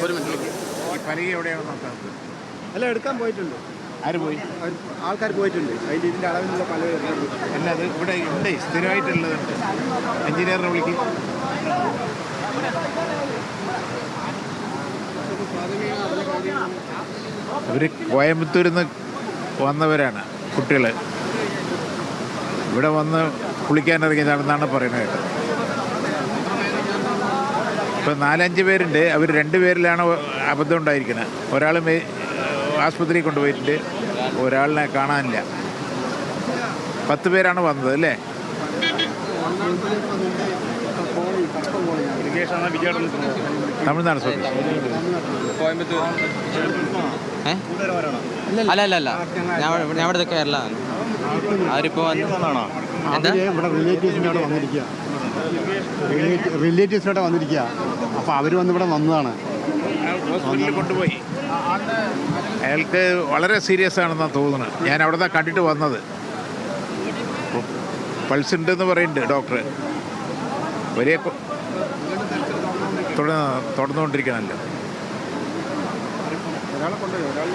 ഒരു മിനിറ്റ്. ഈ പലിക എവിടെയാണ് നോക്കാം? എല്ലാം എടുക്കാൻ പോയിട്ടുണ്ട്. ആര് പോയി? ആൾക്കാർ പോയിട്ടുണ്ട്. അതിൻ്റെ ഇതിൻ്റെ അളവിലുള്ള പല അല്ല, അത് ഇവിടെ ഉണ്ട്, സ്ഥിരമായിട്ടുള്ളതുണ്ട്. എഞ്ചിനീയറിനെ വിളിക്കും. ഇവർ കോയമ്പത്തൂരിൽ നിന്ന് വന്നവരാണ് കുട്ടികൾ. ഇവിടെ വന്ന് കുളിക്കാനിറങ്ങിയതാണെന്നാണ് പറയുന്നത് കേട്ടത്. ഇപ്പം 4-5 പേരുണ്ട്. അവർ 2 പേരിലാണ് അബദ്ധം ഉണ്ടായിരിക്കുന്നത്. ഒരാൾ ആസ്പത്രിയിൽ കൊണ്ടുപോയിട്ടുണ്ട്, ഒരാളിനെ കാണാനില്ല. 10 പേരാണ് വന്നത് അല്ലേ? തമിഴ്നാട് സ്വദേശി. കോയമ്പത്തൂർ. അല്ല അല്ല അല്ല, ഞാൻ ഇവിടുത്തെ കേരള. അവരിപ്പോൾ വന്നതാണോ? എന്താ ഇവിടെ റിലേറ്റീവ്സിനോടെ വന്നിരിക്കുക. അപ്പോൾ അവർ വന്നിവിടെ വന്നതാണ്. ഹോസ്പിറ്റലിൽ കൊണ്ടുപോയി. അയാൾക്ക് വളരെ സീരിയസ് ആണെന്നാണ് തോന്നുന്നത്. ഞാൻ അവിടെ നിന്ന് കണ്ടിട്ട് വന്നത്. പൾസ് ഉണ്ടെന്ന് പറയുന്നുണ്ട് ഡോക്ടർ. വലിയ തുടർന്നുകൊണ്ടിരിക്കണമല്ലോ. ഒരാളെ കൊണ്ടുപോയി, ഒരാൾ